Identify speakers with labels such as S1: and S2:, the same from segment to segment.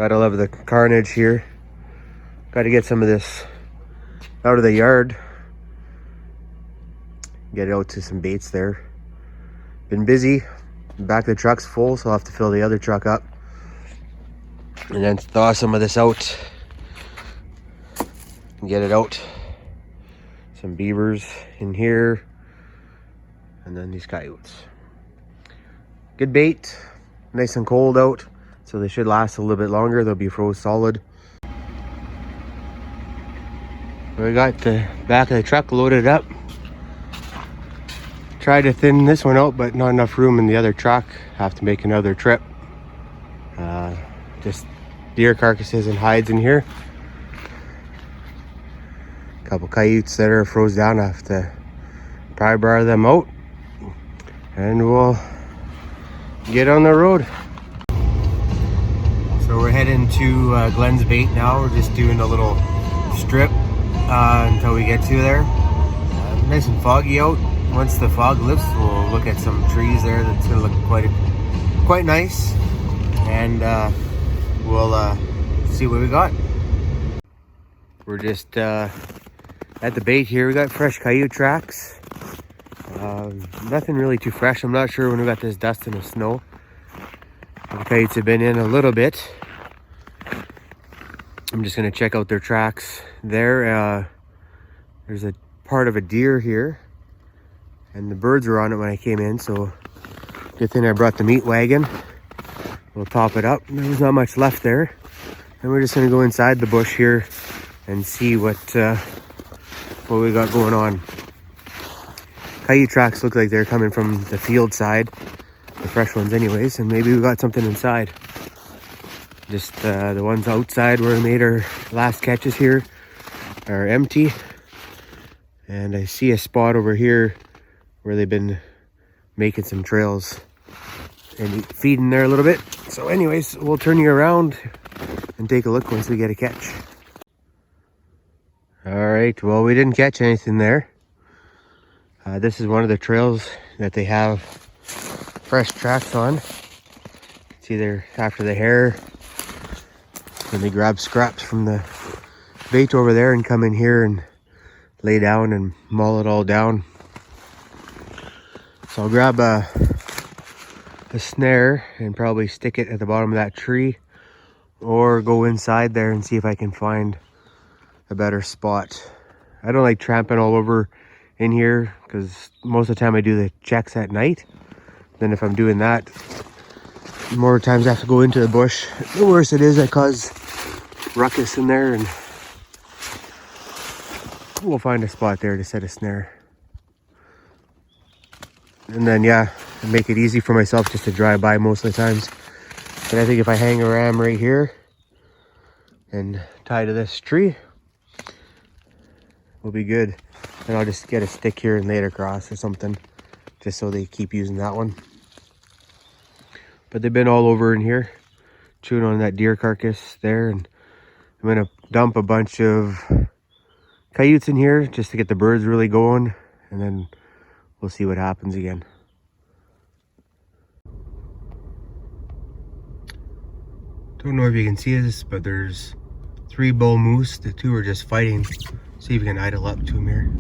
S1: Gotta love the carnage here. Gotta get some of this out of the yard. Get it out to some baits there. Been busy. Back of the truck's full, so I'll have to fill the other truck up. And then thaw some of this out. And get it out. Some beavers in here. And then these coyotes. Good bait. Nice and cold out. So they should last a little bit longer. They'll be froze solid. We got the back of the truck loaded up. Tried to thin this one out, but not enough room in the other truck. Have to make another trip. Just deer carcasses and hides in here. A couple coyotes that are froze down. I have to pry bar them out. And we'll get on the road. So we're heading to Glenn's Bait now. We're just doing a little strip until we get to there. Nice and foggy out. Once the fog lifts, we'll look at some trees there. That's gonna look quite nice, and we'll see what we got. We're just at the bait here. We got fresh coyote tracks. Nothing really too fresh. I'm not sure when we got this dust and the snow. The coyotes have been in a little bit. I'm just gonna check out their tracks there. There's a part of a deer here. And the birds were on it when I came in, so good thing I brought the meat wagon. We'll top it up. There's not much left there. And we're just gonna go inside the bush here and see what we got going on. Coyote tracks look like they're coming from the field side, the fresh ones anyways, and maybe we got something inside. Just the ones outside where we made our last catches here are empty. And I see a spot over here where they've been making some trails and feeding there a little bit. So anyways, we'll turn you around and take a look once we get a catch. All right, well, we didn't catch anything there. This is one of the trails that they have fresh tracks on. It's either after the hare, and they grab scraps from the bait over there and come in here and lay down and maul it all down. So I'll grab a snare and probably stick it at the bottom of that tree, or go inside there and see if I can find a better spot. I don't like tramping all over in here because most of the time I do the checks at night. Then if I'm doing that, the more times I have to go into the bush, the worse it is. I cause ruckus in there, and we'll find a spot there to set a snare. And then, yeah, make it easy for myself just to drive by most of the times. But I think if I hang a ram right here and tie to this tree, we'll be good. And I'll just get a stick here and lay it across or something, just so they keep using that one. But they've been all over in here, chewing on that deer carcass there. And I'm gonna dump a bunch of coyotes in here just to get the birds really going, and then we'll see what happens again. Don't know if you can see this, but there's 3 bull moose. The 2 are just fighting. See if we can idle up to them here.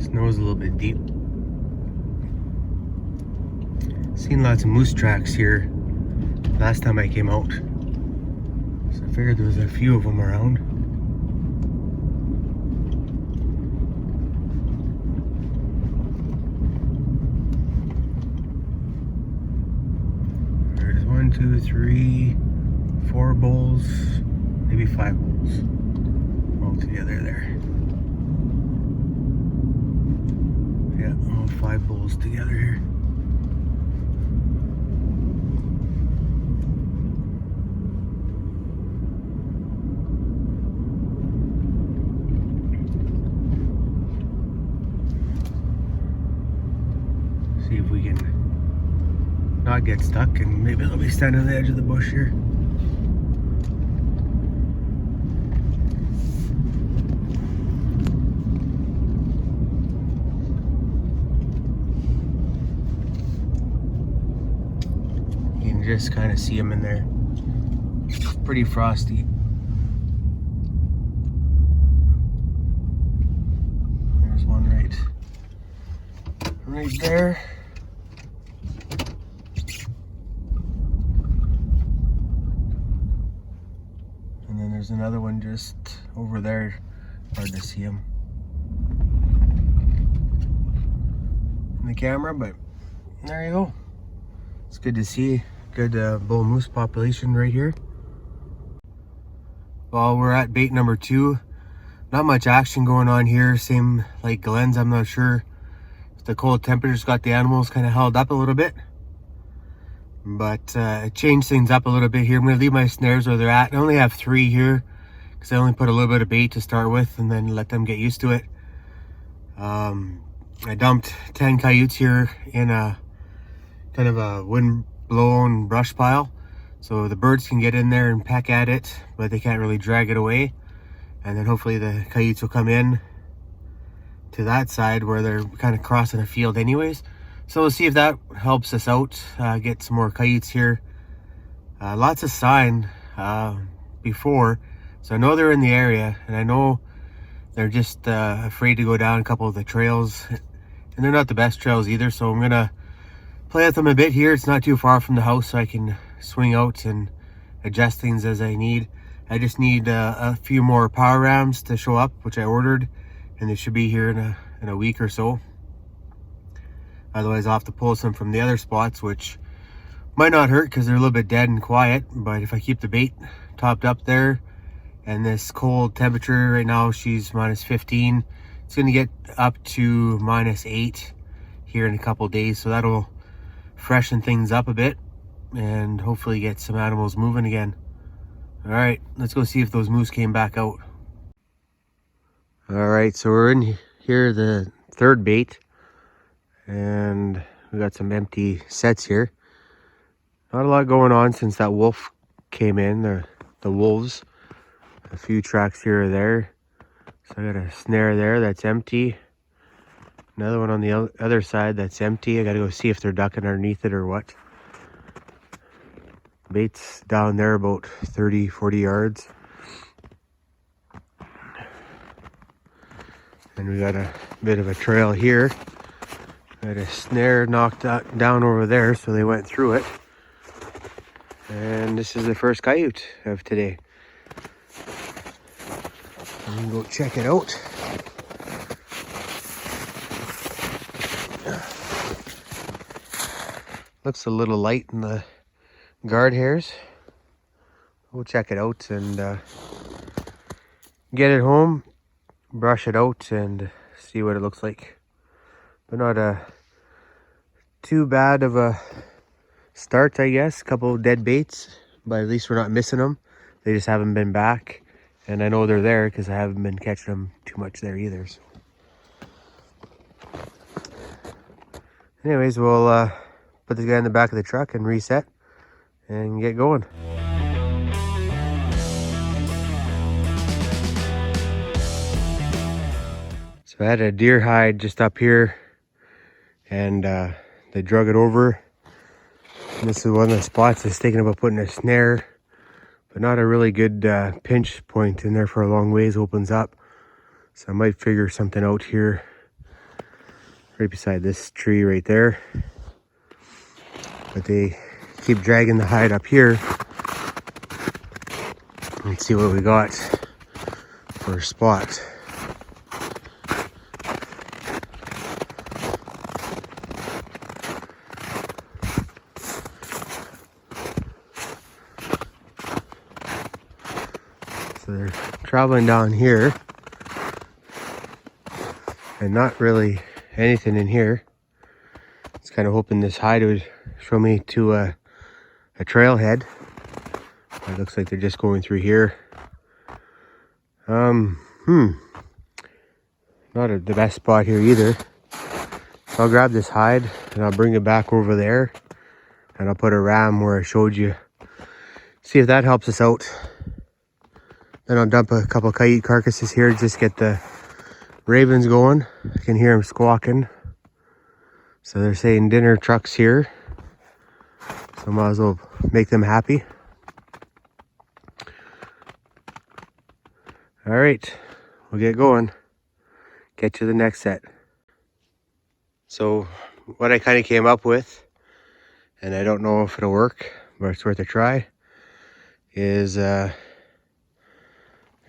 S1: Snow's a little bit deep. Seen lots of moose tracks here last time I came out, so I figured there was a few of them around. There's 1, 2, 3, 4 bulls, maybe 5 bulls all together there. Yeah, all 5 bulls together here. See if we can not get stuck, and maybe they'll be standing on the edge of the bush here. You can just kind of see them in there. It's pretty frosty. There's one right there. And then there's another one just over there. Hard to see him in the camera, but there you go. It's good to see. Good bull moose population right here. Well, we're at bait number 2. Not much action going on here. Same like Glenn's. I'm not sure if the cold temperatures got the animals kind of held up a little bit. But it changed things up a little bit here. I'm going to leave my snares where they're at. I only have 3 here because I only put a little bit of bait to start with and then let them get used to it. I dumped 10 coyotes here in a kind of a wind-blown brush pile. So the birds can get in there and peck at it, but they can't really drag it away. And then hopefully the coyotes will come in to that side where they're kind of crossing a field anyways. So we'll see if that helps us out, get some more coyotes here. Lots of sign before, so I know they're in the area, and I know they're just afraid to go down a couple of the trails, and they're not the best trails either. So I'm gonna play with them a bit here. It's not too far from the house, so I can swing out and adjust things as I need. I just need a few more power rams to show up, which I ordered, and they should be here in a week or so. Otherwise I'll have to pull some from the other spots, which might not hurt because they're a little bit dead and quiet. But if I keep the bait topped up there, and this cold temperature right now, she's minus 15, it's going to get up to minus 8 here in a couple days, so that'll freshen things up a bit and hopefully get some animals moving again. All right, let's go see if those moose came back out. All right, so we're in here, the third bait, and we got some empty sets here. Not a lot going on since that wolf came in, the wolves. A few tracks here or there. So I got a snare there that's empty. Another one on the other side that's empty. I gotta go see if they're ducking underneath it or what. Bait's down there about 30-40 yards. And we got a bit of a trail here. Got a snare knocked down over there, so they went through it. And this is the first coyote of today. I'm gonna go check it out. Looks a little light in the guard hairs. We'll check it out and get it home, brush it out, and see what it looks like. But not too bad of a start, I guess. A couple of dead baits, but at least we're not missing them. They just haven't been back, and I know they're there because I haven't been catching them too much there either. So. Anyways, we'll put this guy in the back of the truck and reset and get going. So I had a deer hide just up here, and they drug it over. And this is one of the spots I was thinking about putting a snare, but not a really good pinch point in there for a long ways opens up. So I might figure something out here right beside this tree right there. But they keep dragging the hide up here. Let's see what we got for a spot. So they're traveling down here, and not really anything in here. I was kind of hoping this hide would show me to a trailhead. It looks like they're just going through here. Not the best spot here either. So I'll grab this hide and I'll bring it back over there, and I'll put a ram where I showed you. See if that helps us out. Then I'll dump a couple coyote carcasses here, just get the ravens going. I can hear them squawking. So they're saying dinner truck's here. So might as well make them happy. All right, we'll get going. Get you the next set. So what I kind of came up with, and I don't know if it'll work, but it's worth a try, is there's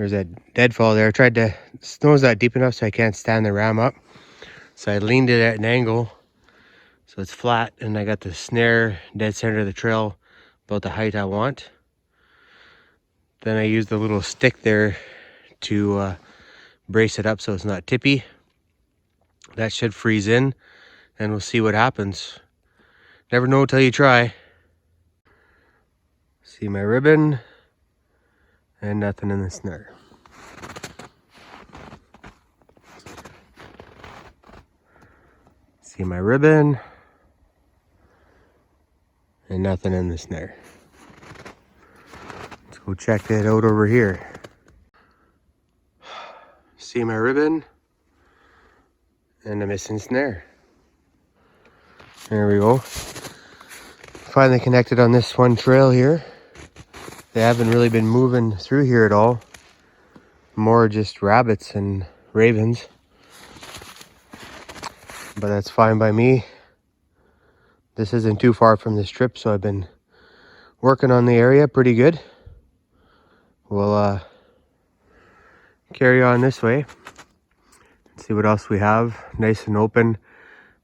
S1: a deadfall there. I tried to, snow's not deep enough so I can't stand the ram up. So I leaned it at an angle so it's flat, and I got the snare dead center of the trail about the height I want. Then I used the little stick there to brace it up so it's not tippy. That should freeze in, and we'll see what happens. Never know till you try. See my ribbon, and nothing in the snare. See my ribbon, and nothing in the snare. Let's go check that out over here. See my ribbon, and a missing snare. There we go. Finally connected on this one trail here. They haven't really been moving through here at all. More just rabbits and ravens. But that's fine by me. This isn't too far from this trip, so I've been working on the area pretty good. We'll carry on this way. See what else we have. Nice and open.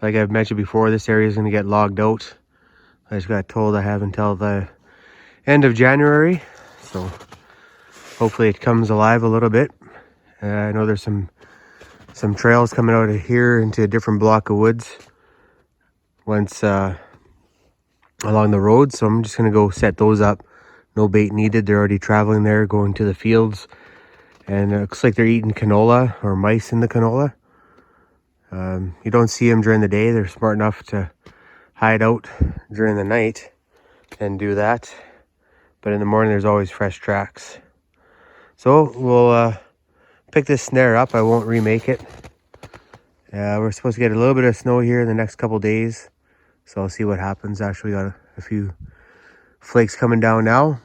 S1: Like I've mentioned before, this area is going to get logged out. I just got told I have until the end of January. So hopefully it comes alive a little bit. I know there's some trails coming out of here into a different block of woods once along the road. So I'm just going to go set those up. No bait needed. They're already traveling there, going to the fields. And it looks like they're eating canola or mice in the canola. You don't see them during the day. They're smart enough to hide out during the night and do that. But in the morning, there's always fresh tracks. So we'll pick this snare up. I won't remake it. We're supposed to get a little bit of snow here in the next couple days. So I'll see what happens. Actually got a few flakes coming down now.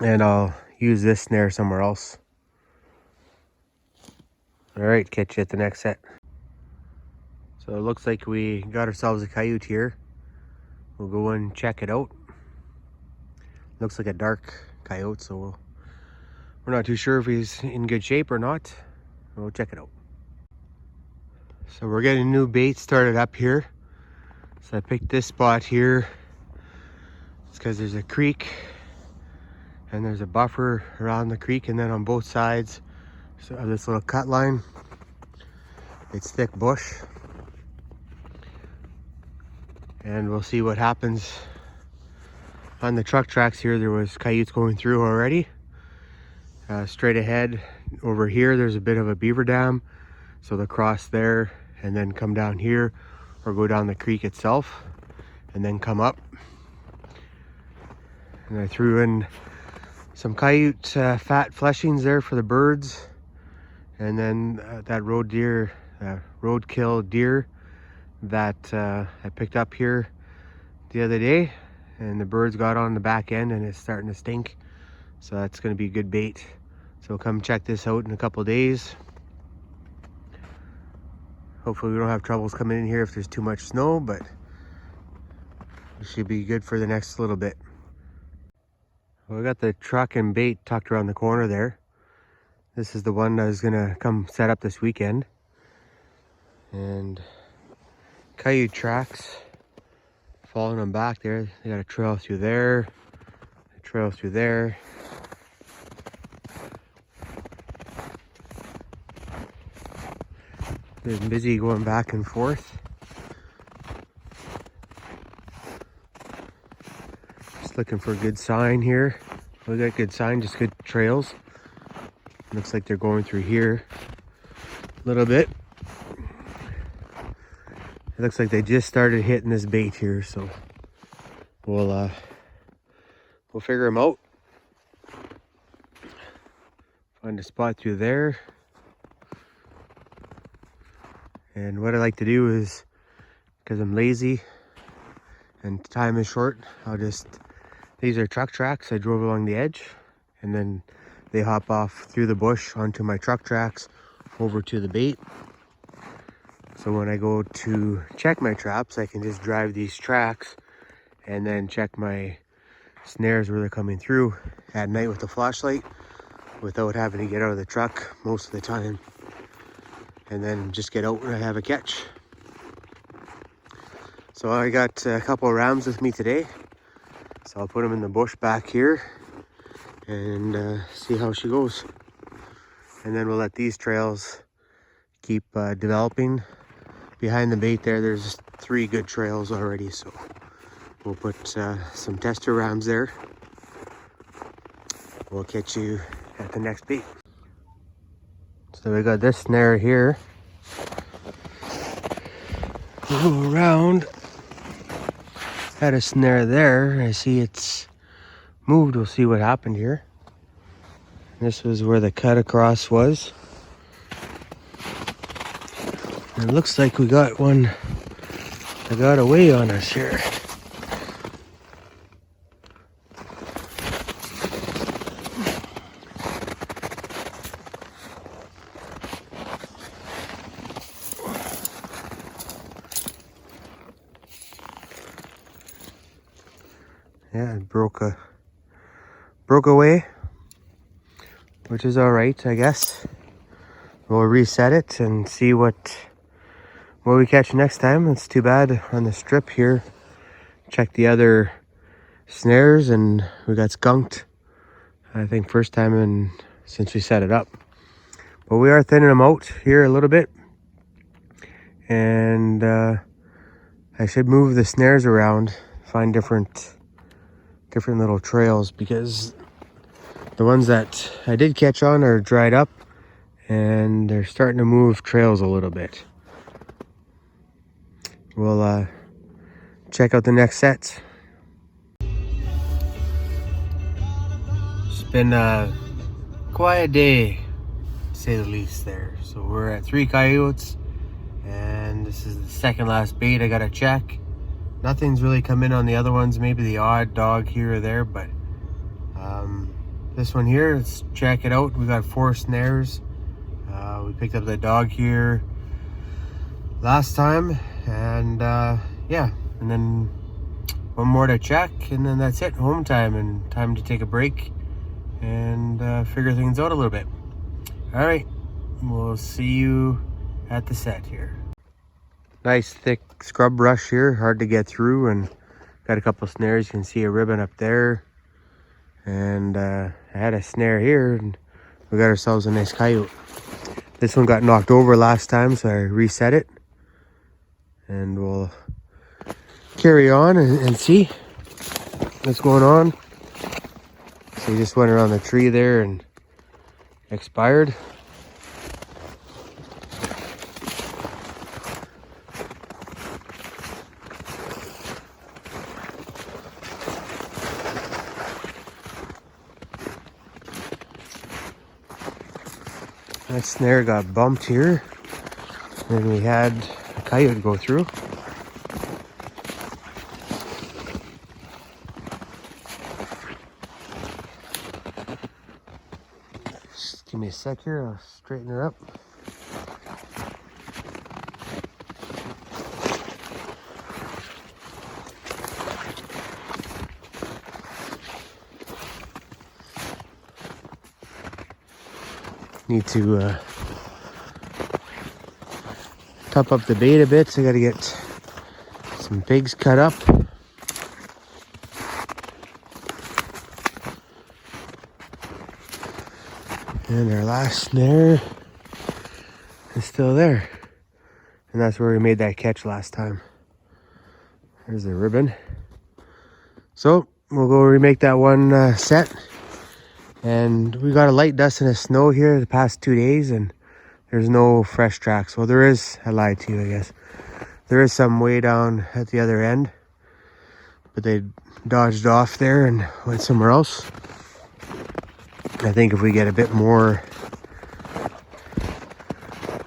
S1: And I'll use this snare somewhere else. All right, catch you at the next set. So it looks like we got ourselves a coyote here. We'll go and check it out. Looks like a dark coyote, so we're not too sure if he's in good shape or not. We'll check it out. So we're getting new bait started up here. So I picked this spot here. It's because there's a creek and there's a buffer around the creek, and then on both sides of this little cut line, it's thick bush. And we'll see what happens. On the truck tracks here, there was coyotes going through already. Straight ahead over here, there's a bit of a beaver dam. So they'll cross there and then come down here, or go down the creek itself and then come up. And I threw in some coyote fat fleshings there for the birds. And then that roadkill deer that I picked up here the other day, and the birds got on the back end and it's starting to stink. So that's going to be good bait. So come check this out in a couple days. Hopefully we don't have troubles coming in here if there's too much snow, but it should be good for the next little bit. Well, we got the truck and bait tucked around the corner there. This is the one I was going to come set up this weekend. And coyote tracks, following them back there. They got a trail through there, a trail through there. They're busy going back and forth. Just looking for a good sign here. We got good sign, just good trails. Looks like they're going through here a little bit. It looks like they just started hitting this bait here, so we'll figure them out. Find a spot through there. And what I like to do is, because I'm lazy and time is short, these are truck tracks. I drove along the edge, and then they hop off through the bush onto my truck tracks over to the bait. So when I go to check my traps, I can just drive these tracks and then check my snares where they're coming through at night with the flashlight without having to get out of the truck most of the time, and then just get out when I have a catch. So I got a couple of rams with me today, so I'll put them in the bush back here and see how she goes, and then we'll let these trails keep developing. Behind the bait there's 3 good trails already, so we'll put some tester rams there. We'll catch you at the next bait. So we got this snare here. We'll go around. Had a snare there. I see it's moved. We'll see what happened here. This was where the cut across was. And it looks like we got one that got away on us here. Yeah, it broke away, which is all right, I guess. We'll reset it and see what we catch next time. It's too bad on the strip here. Check the other snares and we got skunked. I think first time since we set it up. But we are thinning them out here a little bit, and I should move the snares around, find different little trails, because the ones that I did catch on are dried up and they're starting to move trails a little bit. We'll check out the next sets. It's been a quiet day, to say the least there. So we're at 3 coyotes, and this is the second last bait I gotta check. Nothing's really come in on the other ones, maybe the odd dog here or there, but this one here, let's check it out. We got 4 snares. We picked up the dog here last time, and yeah, and then one more to check, and then that's it, home time, and time to take a break and figure things out a little bit. All right, we'll see you at the set here. Nice thick scrub brush here, hard to get through, and got a couple snares. You can see a ribbon up there, and I had a snare here, and we got ourselves a nice coyote. This one got knocked over last time, so I reset it, and we'll carry on and see what's going on. So he just went around the tree there and expired. That snare got bumped here, and we had a coyote go through. Just give me a sec here, I'll straighten her up. Need to top up the bait a bit, so I gotta get some pigs cut up. And our last snare is still there. And that's where we made that catch last time. There's the ribbon. So we'll go remake that one set. And we got a light dust and a snow here the past 2 days, and there's no fresh tracks. Well, there is, I lied to you, I guess. There is some way down at the other end, but they dodged off there and went somewhere else. I think if we get a bit more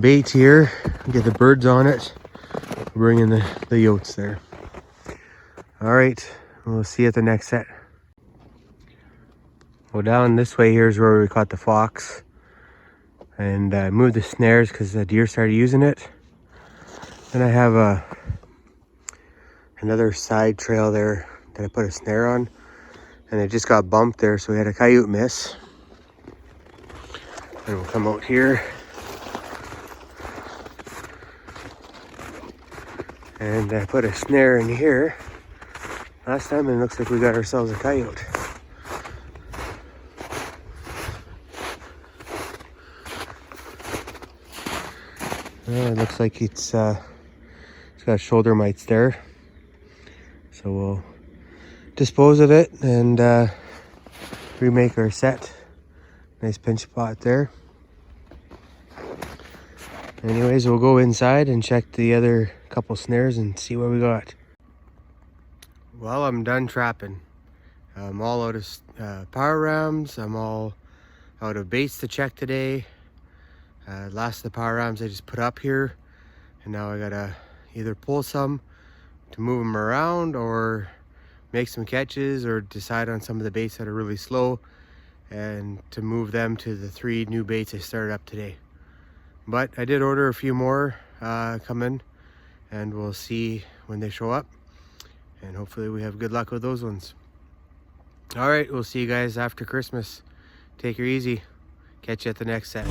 S1: bait here, get the birds on it, bring in the yotes there. All right, we'll see you at the next set. Well, down this way here is where we caught the fox. And I moved the snares because the deer started using it. Then I have another side trail there that I put a snare on. And it just got bumped there, so we had a coyote miss. And we'll come out here. And I put a snare in here last time, and it looks like we got ourselves a coyote. It looks like it's got shoulder mites there. So we'll dispose of it and remake our set. Nice pinch spot there. Anyways, we'll go inside and check the other couple snares and see what we got. Well, I'm done trapping. I'm all out of power rams. I'm all out of baits to check today. Last of the power rams I just put up here, and now I gotta either pull some to move them around or make some catches or decide on some of the baits that are really slow and to move them to the 3 new baits I started up today. But I did order a few more come in, and we'll see when they show up, and hopefully we have good luck with those ones. All right, we'll see you guys after Christmas. Take her easy. Catch you at the next set.